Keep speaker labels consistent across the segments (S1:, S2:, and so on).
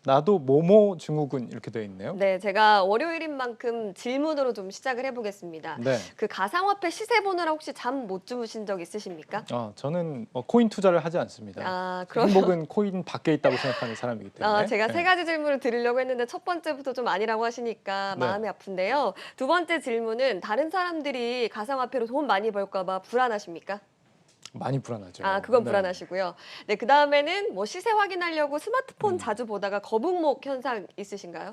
S1: 나도 모모 증후군 이렇게 되어 있네요.
S2: 네, 제가 월요일인 만큼 질문으로 좀 시작을 해보겠습니다.
S1: 네.
S2: 그 가상화폐 시세 보느라 혹시 잠 못 주무신 적 있으십니까?
S1: 저는 코인 투자를 하지 않습니다.
S2: 아, 그러면
S1: 행복은 코인 밖에 있다고 생각하는 사람이기 때문에.
S2: 제가
S1: 네.
S2: 세 가지 질문을 드리려고 했는데 첫 번째부터 좀 아니라고 하시니까
S1: 네.
S2: 마음이 아픈데요. 두 번째 질문은 다른 사람들이 가상화폐로 돈 많이 벌까 봐 불안하십니까?
S1: 많이 불안하죠.
S2: 아, 그건
S1: 네.
S2: 불안하시고요. 네, 그다음에는 뭐 시세 확인하려고 스마트폰
S1: 음.
S2: 자주 보다가 거북목 현상 있으신가요?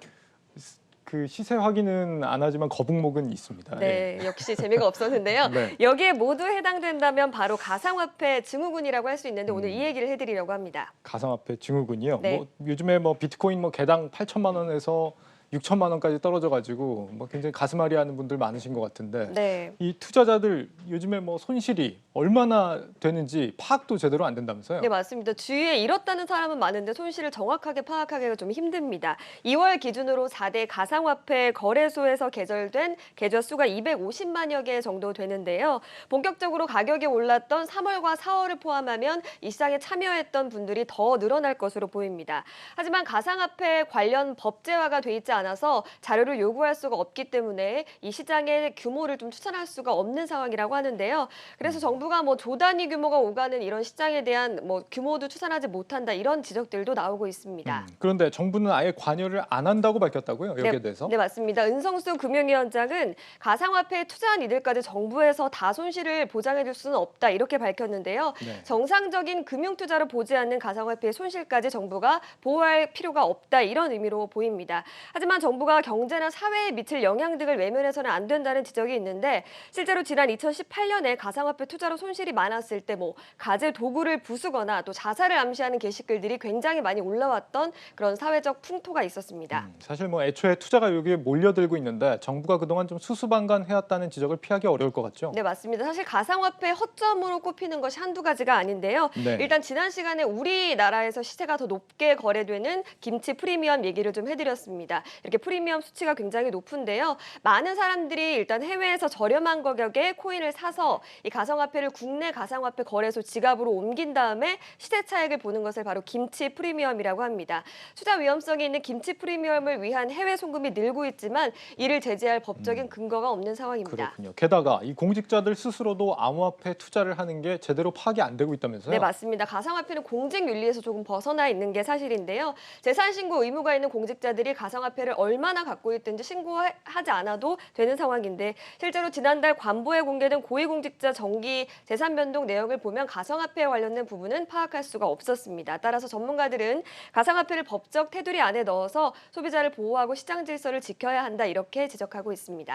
S1: 그 시세 확인은 안 하지만 거북목은 있습니다.
S2: 네, 역시 재미가 없었는데요.
S1: 네.
S2: 여기에 모두 해당된다면 바로 가상화폐 증후군이라고 할 수 있는데 오늘 이 얘기를 해드리려고 합니다.
S1: 가상화폐 증후군이요.
S2: 네.
S1: 뭐 요즘에 뭐 비트코인 뭐 개당 8천만 원에서 6천만 원까지 떨어져가지고 뭐 굉장히 가슴앓이하는 분들 많으신 것 같은데
S2: 네.
S1: 이 투자자들 요즘에 뭐 손실이 얼마나 되는지 파악도 제대로 안 된다면서요?
S2: 네, 맞습니다. 주위에 잃었다는 사람은 많은데 손실을 정확하게 파악하기가 좀 힘듭니다. 2월 기준으로 4대 가상화폐 거래소에서 개설된 계좌 수가 250만여 개 정도 되는데요. 본격적으로 가격이 올랐던 3월과 4월을 포함하면 이 시장에 참여했던 분들이 더 늘어날 것으로 보입니다. 하지만 가상화폐 관련 법제화가 돼 있지 않아서 자료를 요구할 수가 없기 때문에 이 시장의 규모를 좀 추산할 수가 없는 상황이라고 하는데요. 그래서 정부가 뭐 조 단위 규모가 오가는 이런 시장에 대한 뭐 규모도 추산하지 못한다 이런 지적들도 나오고 있습니다.
S1: 그런데 정부는 아예 관여를 안 한다고 밝혔다고요? 여기에 대해서?
S2: 네, 맞습니다. 은성수 금융위원장은 가상화폐에 투자한 이들까지 정부에서 다 손실을 보장해 줄 수는 없다 이렇게 밝혔는데요.
S1: 네.
S2: 정상적인 금융투자로 보지 않는 가상화폐의 손실까지 정부가 보호할 필요가 없다 이런 의미로 보입니다. 하지만 정부가 경제나 사회에 미칠 영향 등을 외면해서는 안 된다는 지적이 있는데 실제로 지난 2018년에 가상화폐 투자로 손실이 많았을 때 뭐 가재 도구를 부수거나 또 자살을 암시하는 게시글들이 굉장히 많이 올라왔던 그런 사회적 풍토가 있었습니다.
S1: 사실 뭐 애초에 투자가 여기에 몰려들고 있는데 정부가 그동안 좀 수수방관해왔다는 지적을 피하기 어려울 것 같죠?
S2: 네, 맞습니다. 사실 가상화폐 허점으로 꼽히는 것이 한두 가지가 아닌데요.
S1: 네.
S2: 일단 지난 시간에 우리나라에서 시세가 더 높게 거래되는 김치 프리미엄 얘기를 좀 해드렸습니다. 이렇게 프리미엄 수치가 굉장히 높은데요. 많은 사람들이 일단 해외에서 저렴한 가격에 코인을 사서 이 가상화폐를 국내 가상화폐 거래소 지갑으로 옮긴 다음에 시세 차익을 보는 것을 바로 김치 프리미엄이라고 합니다. 투자 위험성이 있는 김치 프리미엄을 위한 해외 송금이 늘고 있지만 이를 제재할 법적인 근거가 없는 상황입니다.
S1: 그렇군요. 게다가 이 공직자들 스스로도 암호화폐 투자를 하는 게 제대로 파악이 안 되고 있다면서요?
S2: 네, 맞습니다. 가상화폐는 공직 윤리에서 조금 벗어나 있는 게 사실인데요. 재산 신고 의무가 있는 공직자들이 가상화폐를 얼마나 갖고 있든지 신고하지 않아도 되는 상황인데 실제로 지난달 관보에 공개된 고위공직자 정기 재산 변동 내역을 보면 가상화폐에 관련된 부분은 파악할 수가 없었습니다. 따라서 전문가들은 가상화폐를 법적 테두리 안에 넣어서 소비자를 보호하고 시장 질서를 지켜야 한다 이렇게 지적하고 있습니다.